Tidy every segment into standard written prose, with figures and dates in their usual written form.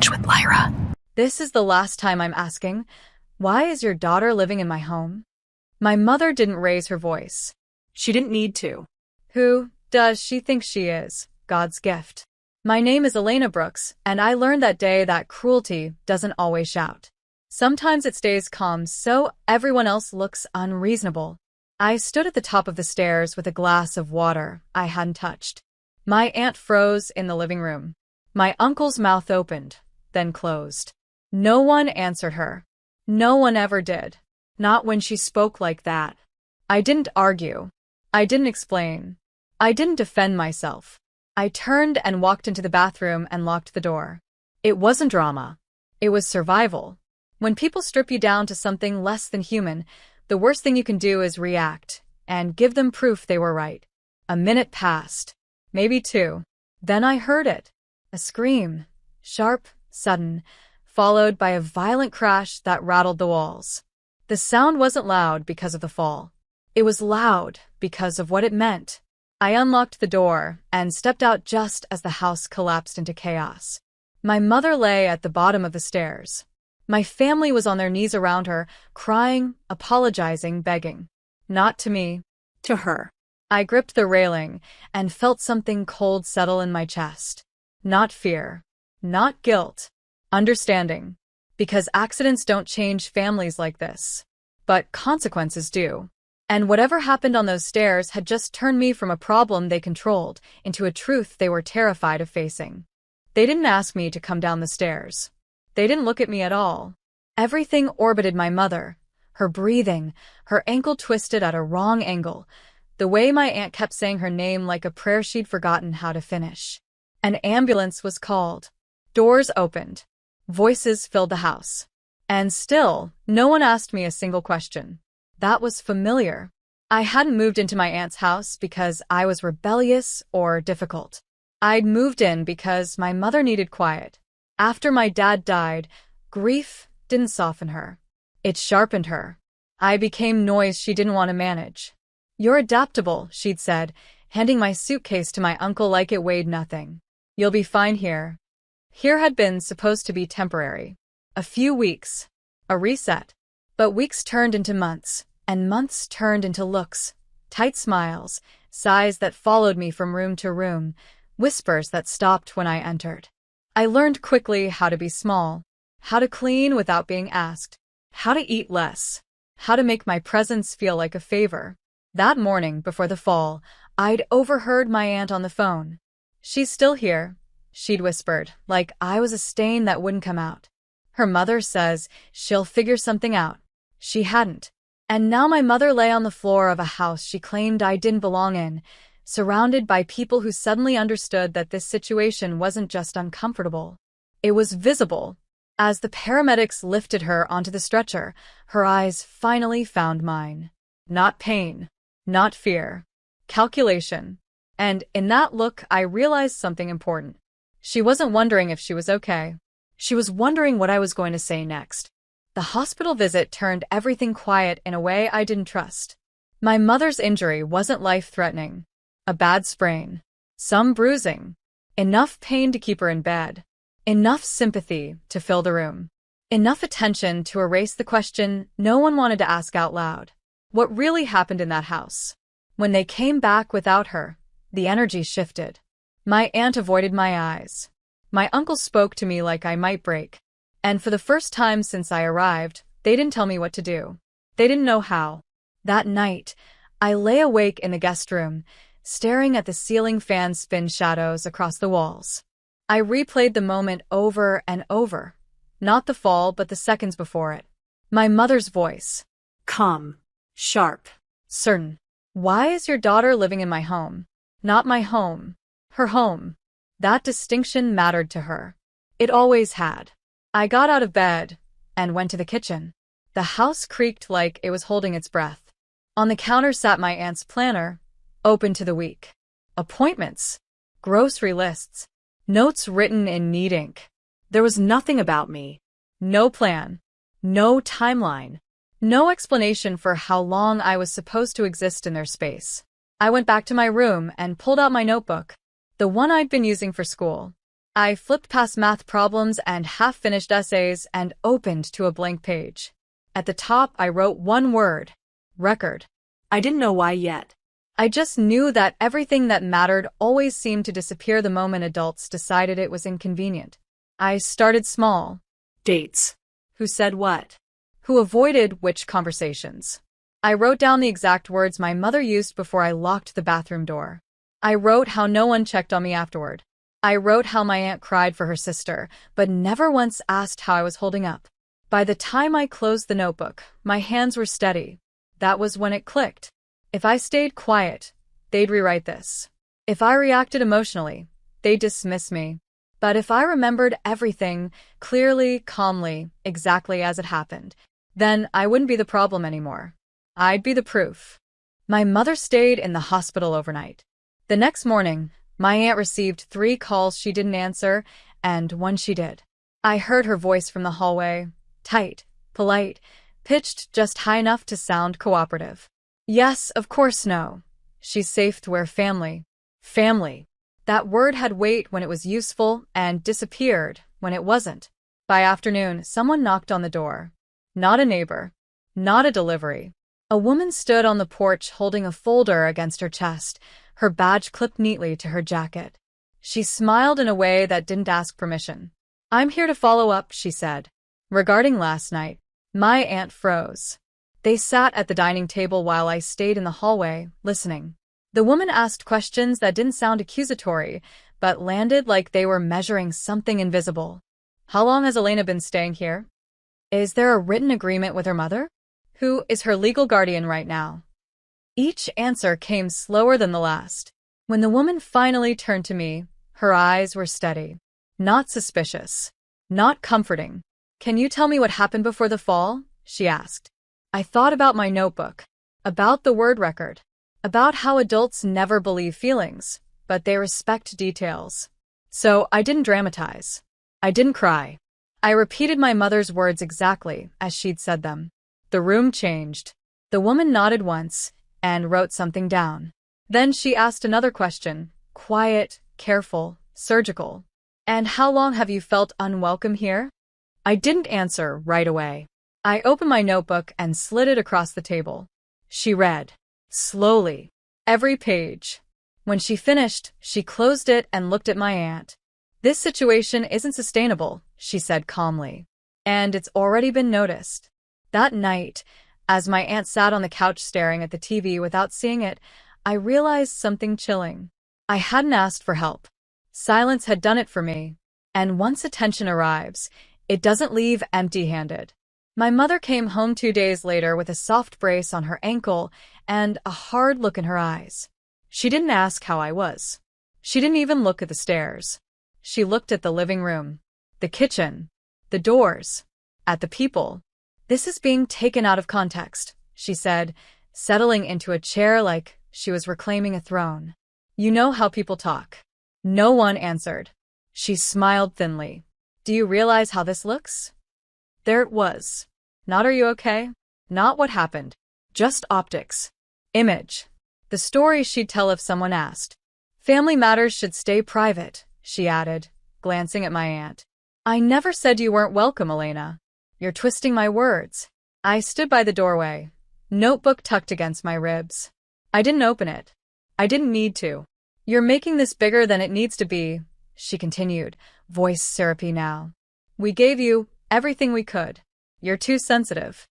lunch with Lyra. This is the last time I'm asking. Why is your daughter living in my home? My mother didn't raise her voice. She didn't need to. Who does she think she is? God's gift. My name is Elena Brooks, and I learned that day that cruelty doesn't always shout. Sometimes it stays calm so everyone else looks unreasonable. I stood at the top of the stairs with a glass of water I hadn't touched. My aunt froze in the living room. My uncle's mouth opened, then closed. No one answered her. No one ever did. Not when she spoke like that. I didn't argue. I didn't explain. I didn't defend myself. I turned and walked into the bathroom and locked the door. It wasn't drama. It was survival. When people strip you down to something less than human, the worst thing you can do is react and give them proof they were right. A minute passed. Maybe two. Then I heard it. A scream. Sharp, sudden, followed by a violent crash that rattled the walls. The sound wasn't loud because of the fall. It was loud because of what it meant. I unlocked the door and stepped out just as the house collapsed into chaos. My mother lay at the bottom of the stairs. My family was on their knees around her, crying, apologizing, begging. Not to me. To her. I gripped the railing and felt something cold settle in my chest. Not fear. Not guilt. Understanding. Because accidents don't change families like this. But consequences do. And whatever happened on those stairs had just turned me from a problem they controlled into a truth they were terrified of facing. They didn't ask me to come down the stairs. They didn't look at me at all. Everything orbited my mother. Her breathing, her ankle twisted at a wrong angle, the way my aunt kept saying her name like a prayer she'd forgotten how to finish. An ambulance was called. Doors opened. Voices filled the house. And still, no one asked me a single question. That was familiar. I hadn't moved into my aunt's house because I was rebellious or difficult. I'd moved in because my mother needed quiet. After my dad died, grief didn't soften her. It sharpened her. I became noise she didn't want to manage. "You're adaptable," she'd said, handing my suitcase to my uncle like it weighed nothing. "You'll be fine here." Here had been supposed to be temporary. A few weeks. A reset. But weeks turned into months. And months turned into looks, tight smiles, sighs that followed me from room to room, whispers that stopped when I entered. I learned quickly how to be small, how to clean without being asked, how to eat less, how to make my presence feel like a favor. That morning before the fall, I'd overheard my aunt on the phone. "She's still here," she'd whispered, like I was a stain that wouldn't come out. "Her mother says she'll figure something out." She hadn't. And now my mother lay on the floor of a house she claimed I didn't belong in, surrounded by people who suddenly understood that this situation wasn't just uncomfortable. It was visible. As the paramedics lifted her onto the stretcher, her eyes finally found mine. Not pain. Not fear. Calculation. And in that look, I realized something important. She wasn't wondering if she was okay. She was wondering what I was going to say next. The hospital visit turned everything quiet in a way I didn't trust. My mother's injury wasn't life-threatening. A bad sprain. Some bruising. Enough pain to keep her in bed. Enough sympathy to fill the room. Enough attention to erase the question no one wanted to ask out loud. What really happened in that house? When they came back without her, the energy shifted. My aunt avoided my eyes. My uncle spoke to me like I might break. And for the first time since I arrived, they didn't tell me what to do. They didn't know how. That night, I lay awake in the guest room, staring at the ceiling fan spin shadows across the walls. I replayed the moment over and over. Not the fall, but the seconds before it. My mother's voice. Calm. Sharp. Certain. "Why is your daughter living in my home?" Not my home. Her home. That distinction mattered to her. It always had. I got out of bed and went to the kitchen. The house creaked like it was holding its breath. On the counter sat my aunt's planner, open to the week. Appointments. Grocery lists. Notes written in neat ink. There was nothing about me. No plan. No timeline. No explanation for how long I was supposed to exist in their space. I went back to my room and pulled out my notebook, the one I'd been using for school. I flipped past math problems and half-finished essays and opened to a blank page. At the top, I wrote one word: record. I didn't know why yet. I just knew that everything that mattered always seemed to disappear the moment adults decided it was inconvenient. I started small. Dates. Who said what? Who avoided which conversations? I wrote down the exact words my mother used before I locked the bathroom door. I wrote how no one checked on me afterward. I wrote how my aunt cried for her sister, but never once asked how I was holding up. By the time I closed the notebook, my hands were steady. That was when it clicked. If I stayed quiet, they'd rewrite this. If I reacted emotionally, they'd dismiss me. But if I remembered everything, clearly, calmly, exactly as it happened, then I wouldn't be the problem anymore. I'd be the proof. My mother stayed in the hospital overnight. The next morning, my aunt received 3 calls she didn't answer, and one she did. I heard her voice from the hallway, tight, polite, pitched just high enough to sound cooperative. Yes, of course no. She's safe to where family. Family. That word had weight when it was useful and disappeared when it wasn't. By afternoon, someone knocked on the door. Not a neighbor. Not a delivery. A woman stood on the porch holding a folder against her chest, her badge clipped neatly to her jacket. She smiled in a way that didn't ask permission. "I'm here to follow up," she said. Regarding last night, my aunt froze. They sat at the dining table while I stayed in the hallway, listening. The woman asked questions that didn't sound accusatory, but landed like they were measuring something invisible. How long has Elena been staying here? Is there a written agreement with her mother? Who is her legal guardian right now? Each answer came slower than the last. When the woman finally turned to me, her eyes were steady. Not suspicious. Not comforting. "Can you tell me what happened before the fall?" she asked. I thought about my notebook. About the word record. About how adults never believe feelings, but they respect details. So I didn't dramatize. I didn't cry. I repeated my mother's words exactly as she'd said them. The room changed. The woman nodded once and wrote something down. Then she asked another question, quiet, careful, surgical. "And how long have you felt unwelcome here?" I didn't answer right away. I opened my notebook and slid it across the table. She read. Slowly. Every page. When she finished, she closed it and looked at my aunt. "This situation isn't sustainable," she said calmly. "And it's already been noticed." That night, as my aunt sat on the couch staring at the TV without seeing it, I realized something chilling. I hadn't asked for help. Silence had done it for me. And once attention arrives, it doesn't leave empty-handed. My mother came home 2 days later with a soft brace on her ankle and a hard look in her eyes. She didn't ask how I was. She didn't even look at the stairs. She looked at the living room, the kitchen, the doors, at the people. "This is being taken out of context," she said, settling into a chair like she was reclaiming a throne. "You know how people talk." No one answered. She smiled thinly. "Do you realize how this looks?" There it was. Not "are you okay?" Not what happened. Just optics. Image. The story she'd tell if someone asked. "Family matters should stay private," she added, glancing at my aunt. "I never said you weren't welcome, Elena. You're twisting my words." I stood by the doorway, notebook tucked against my ribs. I didn't open it. I didn't need to. "You're making this bigger than it needs to be," she continued, voice syrupy now. "We gave you everything we could. You're too sensitive."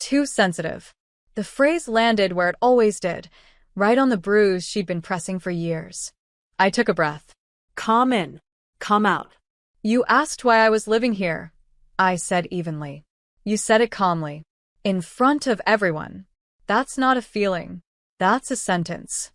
Too sensitive. The phrase landed where it always did, right on the bruise she'd been pressing for years. I took a breath. "Come in. Come out." "You asked why I was living here," I said evenly. "You said it calmly. In front of everyone. That's not a feeling. That's a sentence."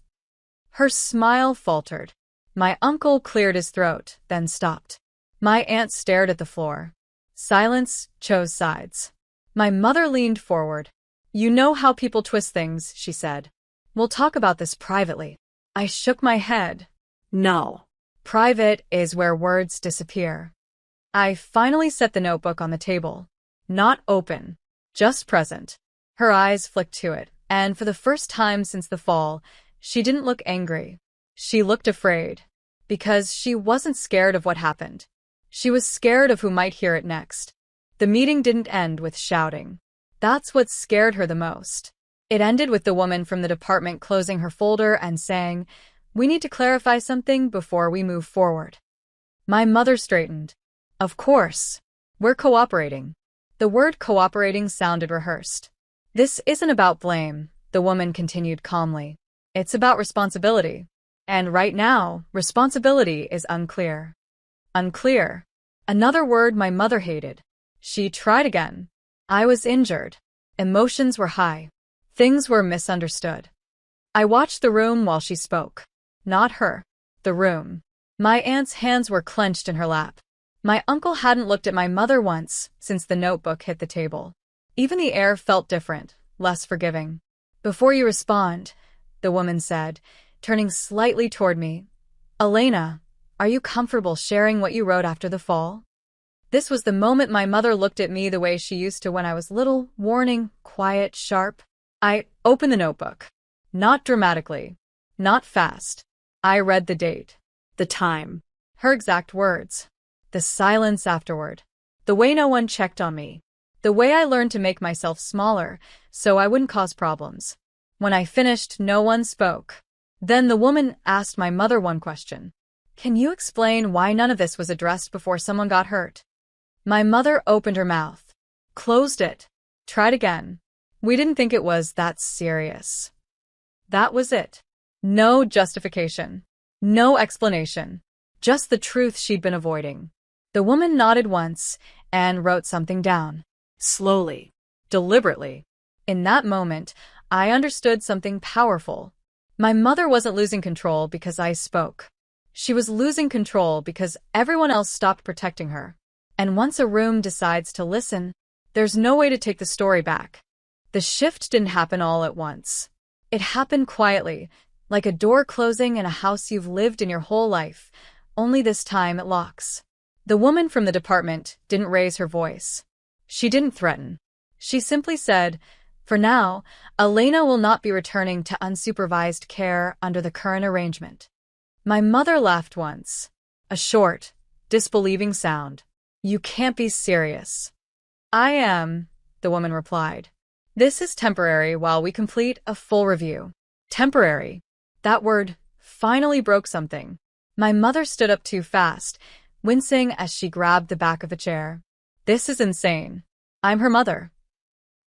Her smile faltered. My uncle cleared his throat, then stopped. My aunt stared at the floor. Silence chose sides. My mother leaned forward. "You know how people twist things," she said. "We'll talk about this privately." I shook my head. No. Private is where words disappear. I finally set the notebook on the table. Not open. Just present. Her eyes flicked to it, and for the first time since the fall, she didn't look angry. She looked afraid. because she wasn't scared of what happened. She was scared of who might hear it next. The meeting didn't end with shouting. That's what scared her the most. It ended with the woman from the department closing her folder and saying, "We need to clarify something before we move forward." My mother straightened. "Of course. We're cooperating." The word cooperating sounded rehearsed. "This isn't about blame," the woman continued calmly. "It's about responsibility. And right now, responsibility is unclear." Unclear. Another word my mother hated. She tried again. I was injured. Emotions were high. Things were misunderstood. I watched the room while she spoke. Not her. The room. My aunt's hands were clenched in her lap. My uncle hadn't looked at my mother once since the notebook hit the table. Even the air felt different, less forgiving. "Before you respond," the woman said, turning slightly toward me, "Elena, are you comfortable sharing what you wrote after the fall?" This was the moment my mother looked at me the way she used to when I was little, warning, quiet, sharp. I opened the notebook. Not dramatically. Not fast. I read the date. The time. Her exact words. The silence afterward. The way no one checked on me. The way I learned to make myself smaller so I wouldn't cause problems. When I finished, no one spoke. Then the woman asked my mother one question. "Can you explain why none of this was addressed before someone got hurt?" My mother opened her mouth. Closed it. Tried again. "We didn't think it was that serious." That was it. No justification. No explanation. Just the truth she'd been avoiding. The woman nodded once and wrote something down. Slowly. Deliberately. In that moment, I understood something powerful. My mother wasn't losing control because I spoke. She was losing control because everyone else stopped protecting her. And once a room decides to listen, there's no way to take the story back. The shift didn't happen all at once. It happened quietly, like a door closing in a house you've lived in your whole life, only this time it locks. The woman from the department didn't raise her voice. She didn't threaten. She simply said, "For now, Elena will not be returning to unsupervised care under the current arrangement." My mother laughed once. A short, disbelieving sound. "You can't be serious." "I am," the woman replied. "This is temporary while we complete a full review." Temporary. That word finally broke something. My mother stood up too fast, wincing as she grabbed the back of a chair. "This is insane. I'm her mother."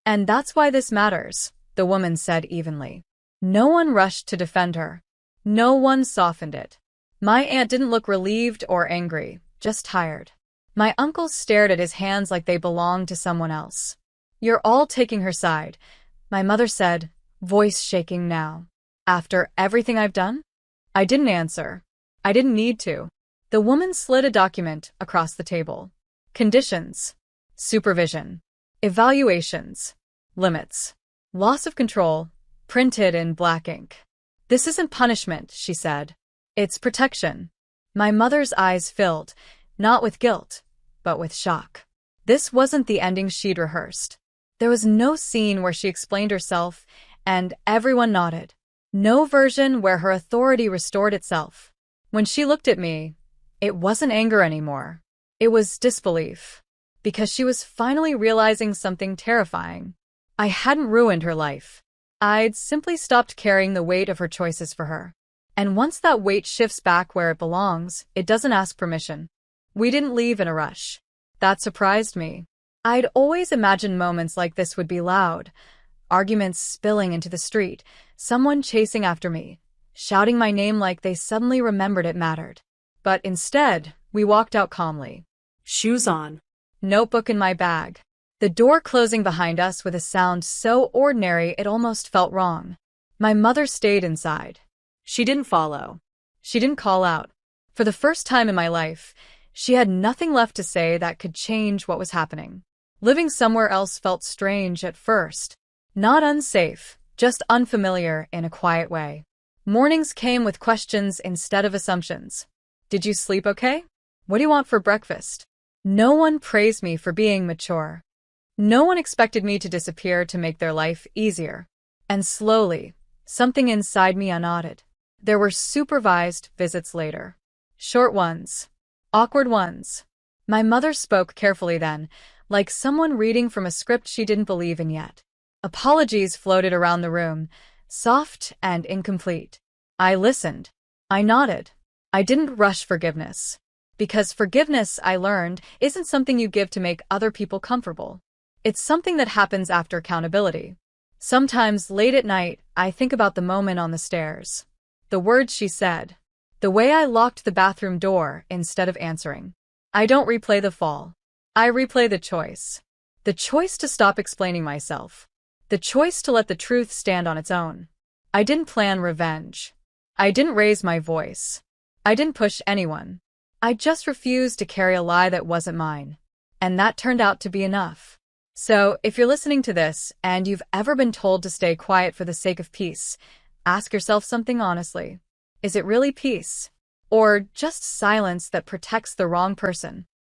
"And that's why this matters," the woman said evenly. No one rushed to defend her. No one softened it. My aunt didn't look relieved or angry, just tired. My uncle stared at his hands like they belonged to someone else. "You're all taking her side," my mother said, voice shaking now. "After everything I've done?" I didn't answer. I didn't need to. The woman slid a document across the table. Conditions. Supervision. Evaluations. Limits. Loss of control. Printed in black ink. "This isn't punishment," she said. "It's protection." My mother's eyes filled, not with guilt, but with shock. This wasn't the ending she'd rehearsed. There was no scene where she explained herself, and everyone nodded. No version where her authority restored itself. When she looked at me, it wasn't anger anymore. It was disbelief. Because she was finally realizing something terrifying. I hadn't ruined her life. I'd simply stopped carrying the weight of her choices for her. And once that weight shifts back where it belongs, it doesn't ask permission. We didn't leave in a rush. That surprised me. I'd always imagined moments like this would be loud. Arguments spilling into the street, someone chasing after me, shouting my name like they suddenly remembered it mattered. But instead, we walked out calmly. Shoes on. Notebook in my bag. The door closing behind us with a sound so ordinary it almost felt wrong. My mother stayed inside. She didn't follow. She didn't call out. For the first time in my life, she had nothing left to say that could change what was happening. Living somewhere else felt strange at first. Not unsafe, just unfamiliar in a quiet way. Mornings came with questions instead of assumptions. "Did you sleep okay? What do you want for breakfast?" No one praised me for being mature. No one expected me to disappear to make their life easier. And slowly, something inside me unknotted. There were supervised visits later. Short ones. Awkward ones. My mother spoke carefully then, like someone reading from a script she didn't believe in yet. Apologies floated around the room, soft and incomplete. I listened. I nodded. I didn't rush forgiveness. Because forgiveness, I learned, isn't something you give to make other people comfortable. It's something that happens after accountability. Sometimes, late at night, I think about the moment on the stairs. The words she said. The way I locked the bathroom door instead of answering. I don't replay the fall. I replay the choice. The choice to stop explaining myself. The choice to let the truth stand on its own. I didn't plan revenge. I didn't raise my voice. I didn't push anyone. I just refused to carry a lie that wasn't mine. And that turned out to be enough. So, if you're listening to this and you've ever been told to stay quiet for the sake of peace, ask yourself something honestly. Is it really peace? Or just silence that protects the wrong person?